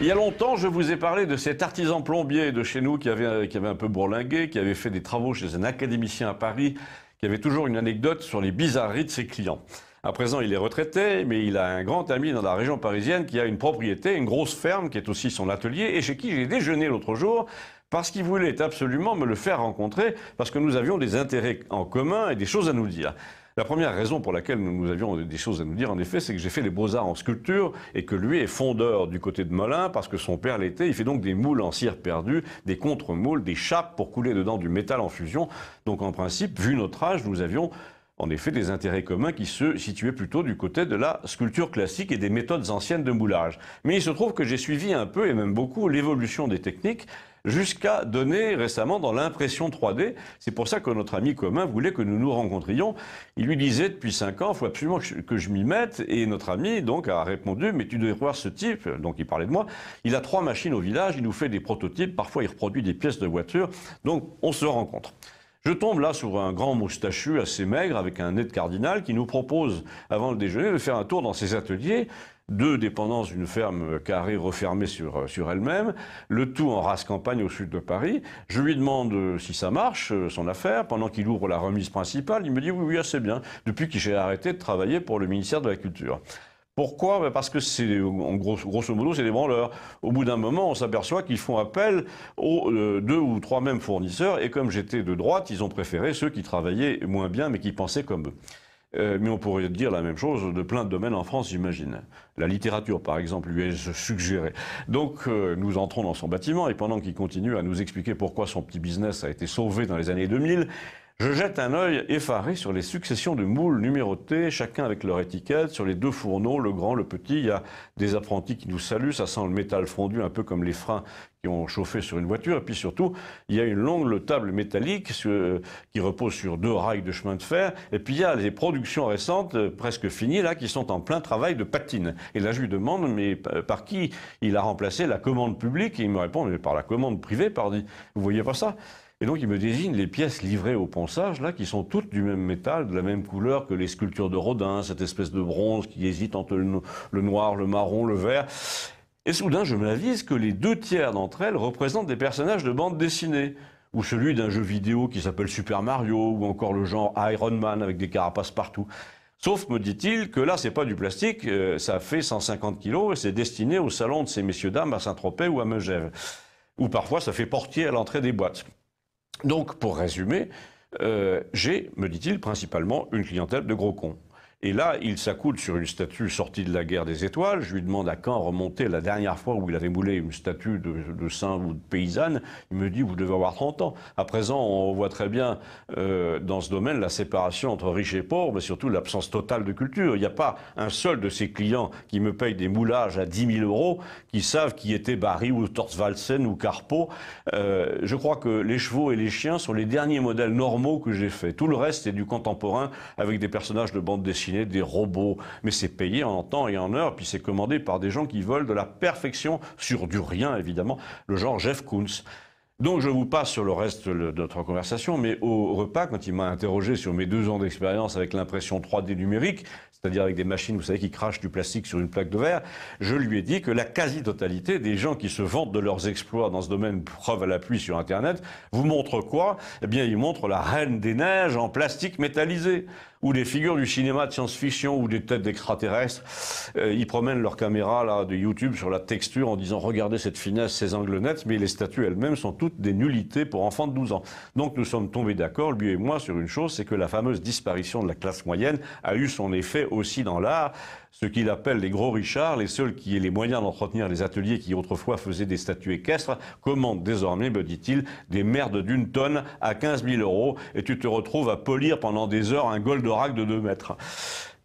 Il y a longtemps, je vous ai parlé de cet artisan plombier de chez nous qui avait un peu bourlingué, qui avait fait des travaux chez un académicien à Paris, qui avait toujours une anecdote sur les bizarreries de ses clients. À présent, il est retraité, mais il a un grand ami dans la région parisienne qui a une propriété, une grosse ferme qui est aussi son atelier, et chez qui j'ai déjeuné l'autre jour parce qu'il voulait absolument me le faire rencontrer, parce que nous avions des intérêts en commun et des choses à nous dire. La première raison pour laquelle nous avions des choses à nous dire, en effet, c'est que j'ai fait les beaux-arts en sculpture et que lui est fondeur du côté de Melun parce que son père l'était. Il fait donc des moules en cire perdue, des contre-moules, des chapes pour couler dedans du métal en fusion. Donc en principe, vu notre âge, nous avions en effet des intérêts communs qui se situaient plutôt du côté de la sculpture classique et des méthodes anciennes de moulage. Mais il se trouve que j'ai suivi un peu, et même beaucoup, l'évolution des techniques jusqu'à donner récemment dans l'impression 3D. C'est pour ça que notre ami commun voulait que nous nous rencontrions. Il lui disait depuis 5 ans, il faut absolument que je m'y mette. Et notre ami donc a répondu, mais tu devrais voir ce type, donc il parlait de moi, il a 3 machines au village, il nous fait des prototypes, parfois il reproduit des pièces de voiture, donc on se rencontre. Je tombe là sur un grand moustachu assez maigre avec un nez de cardinal qui nous propose, avant le déjeuner, de faire un tour dans ses ateliers, 2 dépendances d'une ferme carrée refermée sur elle-même, le tout en race campagne au sud de Paris. Je lui demande si ça marche, son affaire, pendant qu'il ouvre la remise principale. Il me dit oui, assez bien, depuis que j'ai arrêté de travailler pour le ministère de la Culture. Pourquoi? Parce que c'est, grosso modo, c'est des branleurs. Au bout d'un moment, on s'aperçoit qu'ils font appel aux 2 ou 3 mêmes fournisseurs, et comme j'étais de droite, ils ont préféré ceux qui travaillaient moins bien, mais qui pensaient comme eux. Mais on pourrait dire la même chose de plein de domaines en France, j'imagine. La littérature, par exemple, lui est suggérée. Donc, nous entrons dans son bâtiment, et pendant qu'il continue à nous expliquer pourquoi son petit business a été sauvé dans les années 2000, je jette un œil effaré sur les successions de moules numérotés, chacun avec leur étiquette, sur les 2 fourneaux, le grand, le petit. Il y a des apprentis qui nous saluent, ça sent le métal fondu, un peu comme les freins qui ont chauffé sur une voiture. Et puis surtout, il y a une longue table métallique qui repose sur 2 rails de chemin de fer. Et puis il y a les productions récentes, presque finies, là, qui sont en plein travail de patine. Et là, je lui demande, mais par qui il a remplacé la commande publique? Et il me répond, mais par la commande privée, pardi. Vous voyez pas ça? Et donc, il me désigne les pièces livrées au ponçage, là, qui sont toutes du même métal, de la même couleur que les sculptures de Rodin, cette espèce de bronze qui hésite entre le noir, le marron, le vert. Et soudain, je m'avise que les 2 tiers d'entre elles représentent des personnages de bande dessinée, ou celui d'un jeu vidéo qui s'appelle Super Mario, ou encore le genre Iron Man avec des carapaces partout. Sauf, me dit-il, que là, c'est pas du plastique, ça fait 150 kilos et c'est destiné au salon de ces messieurs-dames à Saint-Tropez ou à Megève. Ou parfois, ça fait portier à l'entrée des boîtes. Donc, pour résumer, j'ai, me dit-il, principalement une clientèle de gros cons. Et là, il s'accoude sur une statue sortie de la guerre des étoiles. Je lui demande à quand remonter la dernière fois où il avait moulé une statue de saint ou de paysanne. Il me dit, vous devez avoir 30 ans. À présent, on voit très bien dans ce domaine la séparation entre riches et pauvres, mais surtout l'absence totale de culture. Il n'y a pas un seul de ces clients qui me paye des moulages à 10 000 euros qui savent qui était Barry ou Thorvaldsen ou Carpeau. Je crois que les chevaux et les chiens sont les derniers modèles normaux que j'ai faits. Tout le reste, c'est du contemporain avec des personnages de bande dessinée, des robots, mais c'est payé en temps et en heure, puis c'est commandé par des gens qui veulent de la perfection sur du rien, évidemment, le genre Jeff Koons. Donc je vous passe sur le reste de notre conversation, mais au repas, quand il m'a interrogé sur mes 2 ans d'expérience avec l'impression 3D numérique, c'est-à-dire avec des machines, vous savez, qui crachent du plastique sur une plaque de verre, je lui ai dit que la quasi-totalité des gens qui se vantent de leurs exploits dans ce domaine, preuve à l'appui sur Internet, vous montrent quoi? Eh bien, ils montrent la Reine des Neiges en plastique métallisé, ou des figures du cinéma de science-fiction, ou des têtes d'extraterrestres. Ils promènent leur caméra là, de YouTube sur la texture en disant « Regardez cette finesse, ces angles nets », mais les statues elles-mêmes sont toutes des nullités pour enfants de 12 ans. Donc nous sommes tombés d'accord, lui et moi, sur une chose, c'est que la fameuse disparition de la classe moyenne a eu son effet aussi dans l'art. Ce qu'il appelle les gros richards, les seuls qui aient les moyens d'entretenir les ateliers qui autrefois faisaient des statues équestres, commandent désormais, me dit-il, des merdes d'1 tonne à 15 000 euros et tu te retrouves à polir pendant des heures un Goldorak de 2 mètres.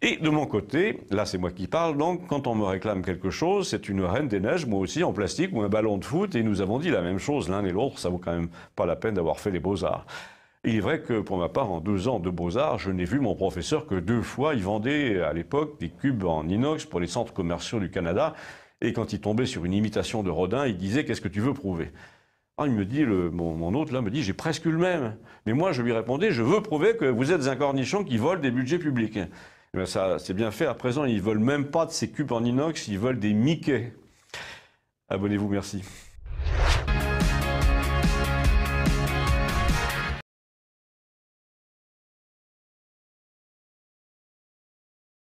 Et de mon côté, là c'est moi qui parle, donc quand on me réclame quelque chose, c'est une Reine des Neiges, moi aussi en plastique, ou un ballon de foot, et nous avons dit la même chose l'un et l'autre, ça vaut quand même pas la peine d'avoir fait les beaux-arts. Il est vrai que pour ma part, en 2 ans de beaux-arts, je n'ai vu mon professeur que 2 fois. Il vendait à l'époque des cubes en inox pour les centres commerciaux du Canada. Et quand il tombait sur une imitation de Rodin, il disait « Qu'est-ce que tu veux prouver ?» Ah, il me dit, mon hôte là me dit « J'ai presque eu le même. » Mais moi, je lui répondais « Je veux prouver que vous êtes un cornichon qui vole des budgets publics. » Et bien ça, c'est bien fait. À présent, ils ne veulent même pas de ces cubes en inox, ils veulent des Mickey. Abonnez-vous, merci.